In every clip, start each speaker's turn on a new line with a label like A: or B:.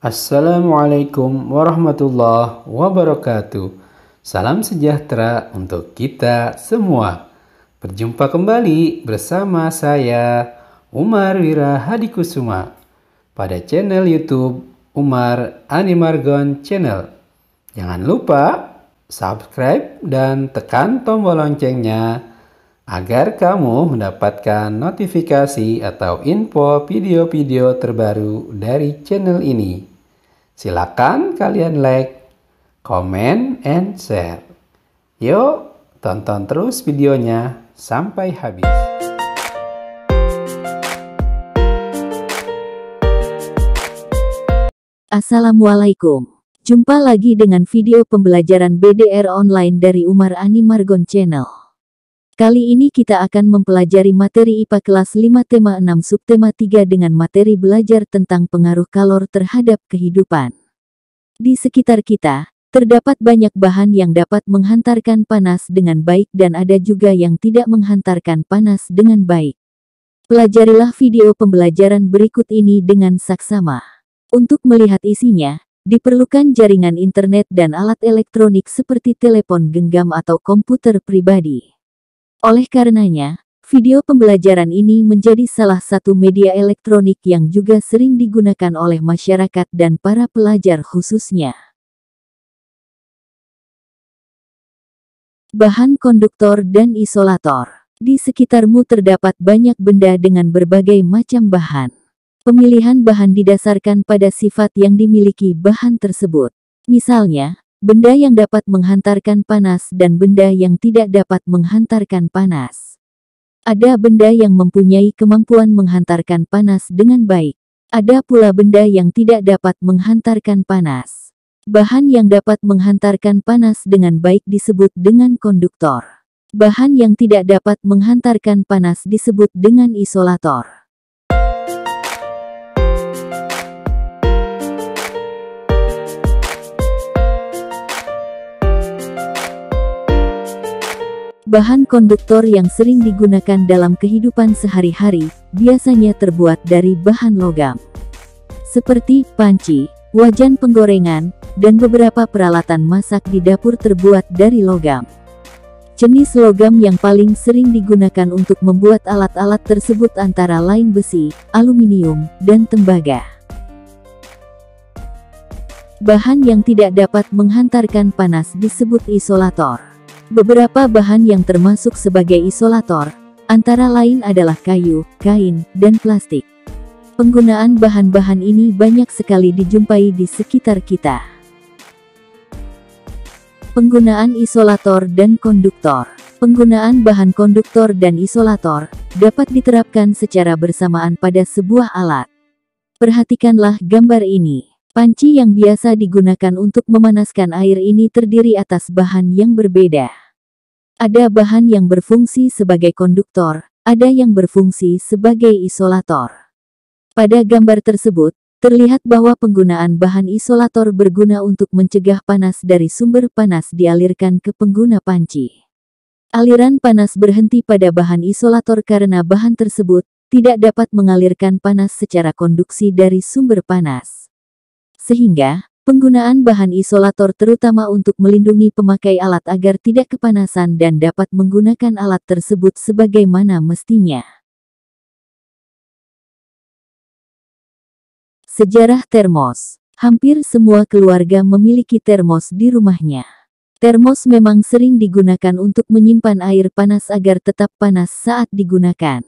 A: Assalamualaikum warahmatullahi wabarakatuh. Salam sejahtera untuk kita semua. Berjumpa kembali bersama saya Umar Wira Hadikusuma pada channel YouTube Umar Animargon Channel. Jangan lupa subscribe dan tekan tombol loncengnya agar kamu mendapatkan notifikasi atau info video-video terbaru dari channel ini. Silakan kalian like, comment, and share. Yuk, tonton terus videonya sampai habis.
B: Assalamualaikum. Jumpa lagi dengan video pembelajaran BDR online dari Umar Animargon Channel. Kali ini kita akan mempelajari materi IPA kelas 5 tema 6 subtema 3 dengan materi belajar tentang pengaruh kalor terhadap kehidupan. Di sekitar kita, terdapat banyak bahan yang dapat menghantarkan panas dengan baik dan ada juga yang tidak menghantarkan panas dengan baik. Pelajarilah video pembelajaran berikut ini dengan saksama. Untuk melihat isinya, diperlukan jaringan internet dan alat elektronik seperti telepon genggam atau komputer pribadi. Oleh karenanya, video pembelajaran ini menjadi salah satu media elektronik yang juga sering digunakan oleh masyarakat dan para pelajar khususnya. Bahan konduktor dan isolator. Di sekitarmu terdapat banyak benda dengan berbagai macam bahan. Pemilihan bahan didasarkan pada sifat yang dimiliki bahan tersebut. Misalnya, benda yang dapat menghantarkan panas dan benda yang tidak dapat menghantarkan panas. Ada benda yang mempunyai kemampuan menghantarkan panas dengan baik. Ada pula benda yang tidak dapat menghantarkan panas. Bahan yang dapat menghantarkan panas dengan baik disebut dengan konduktor. Bahan yang tidak dapat menghantarkan panas disebut dengan isolator. Bahan konduktor yang sering digunakan dalam kehidupan sehari-hari, biasanya terbuat dari bahan logam. Seperti panci, wajan penggorengan, dan beberapa peralatan masak di dapur terbuat dari logam. Jenis logam yang paling sering digunakan untuk membuat alat-alat tersebut antara lain besi, aluminium, dan tembaga. Bahan yang tidak dapat menghantarkan panas disebut isolator. Beberapa bahan yang termasuk sebagai isolator, antara lain adalah kayu, kain, dan plastik. Penggunaan bahan-bahan ini banyak sekali dijumpai di sekitar kita. Penggunaan isolator dan konduktor. Penggunaan bahan konduktor dan isolator dapat diterapkan secara bersamaan pada sebuah alat. Perhatikanlah gambar ini. Panci yang biasa digunakan untuk memanaskan air ini terdiri atas bahan yang berbeda. Ada bahan yang berfungsi sebagai konduktor, ada yang berfungsi sebagai isolator. Pada gambar tersebut, terlihat bahwa penggunaan bahan isolator berguna untuk mencegah panas dari sumber panas dialirkan ke pengguna panci. Aliran panas berhenti pada bahan isolator karena bahan tersebut tidak dapat mengalirkan panas secara konduksi dari sumber panas. Sehingga, penggunaan bahan isolator terutama untuk melindungi pemakai alat agar tidak kepanasan dan dapat menggunakan alat tersebut sebagaimana mestinya. Sejarah termos. Hampir semua keluarga memiliki termos di rumahnya. Termos memang sering digunakan untuk menyimpan air panas agar tetap panas saat digunakan.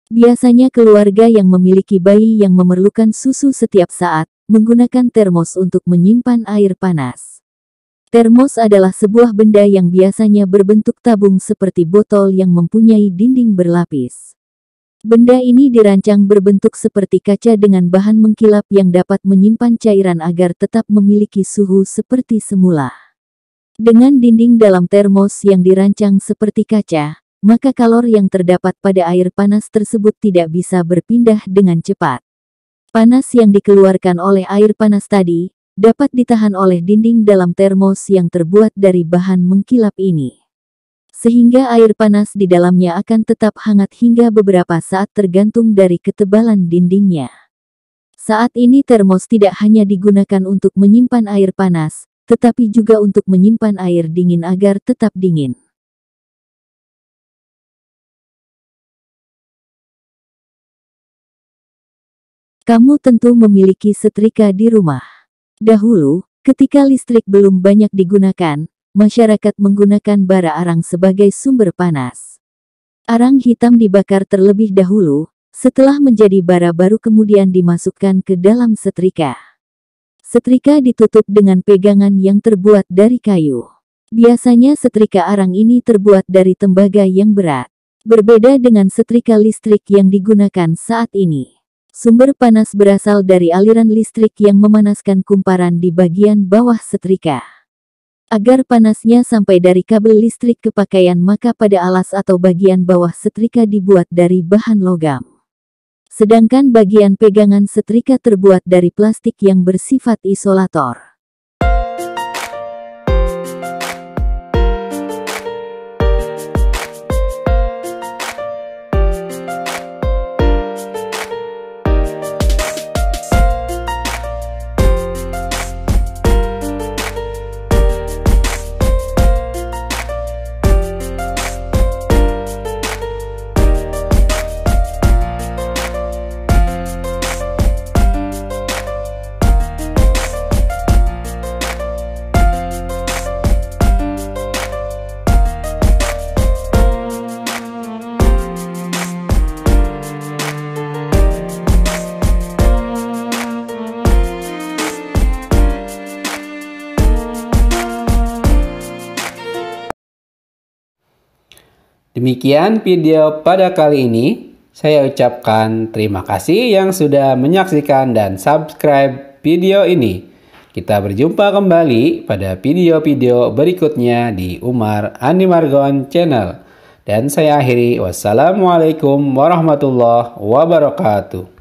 B: Biasanya keluarga yang memiliki bayi yang memerlukan susu setiap saat, menggunakan termos untuk menyimpan air panas. Termos adalah sebuah benda yang biasanya berbentuk tabung seperti botol yang mempunyai dinding berlapis. Benda ini dirancang berbentuk seperti kaca dengan bahan mengkilap yang dapat menyimpan cairan agar tetap memiliki suhu seperti semula. Dengan dinding dalam termos yang dirancang seperti kaca, maka kalor yang terdapat pada air panas tersebut tidak bisa berpindah dengan cepat. Panas yang dikeluarkan oleh air panas tadi, dapat ditahan oleh dinding dalam termos yang terbuat dari bahan mengkilap ini. Sehingga air panas di dalamnya akan tetap hangat hingga beberapa saat tergantung dari ketebalan dindingnya. Saat ini termos tidak hanya digunakan untuk menyimpan air panas, tetapi juga untuk menyimpan air dingin agar tetap dingin. Kamu tentu memiliki setrika di rumah. Dahulu, ketika listrik belum banyak digunakan, masyarakat menggunakan bara arang sebagai sumber panas. Arang hitam dibakar terlebih dahulu, setelah menjadi bara baru kemudian dimasukkan ke dalam setrika. Setrika ditutup dengan pegangan yang terbuat dari kayu. Biasanya setrika arang ini terbuat dari tembaga yang berat. Berbeda dengan setrika listrik yang digunakan saat ini. Sumber panas berasal dari aliran listrik yang memanaskan kumparan di bagian bawah setrika. Agar panasnya sampai dari kabel listrik ke pakaian, maka pada alas atau bagian bawah setrika dibuat dari bahan logam. Sedangkan bagian pegangan setrika terbuat dari plastik yang bersifat isolator.
A: Demikian video pada kali ini. Saya ucapkan terima kasih yang sudah menyaksikan dan subscribe video ini. Kita berjumpa kembali pada video-video berikutnya di Umar Andi Margon Channel. Dan saya akhiri, wassalamualaikum warahmatullahi wabarakatuh.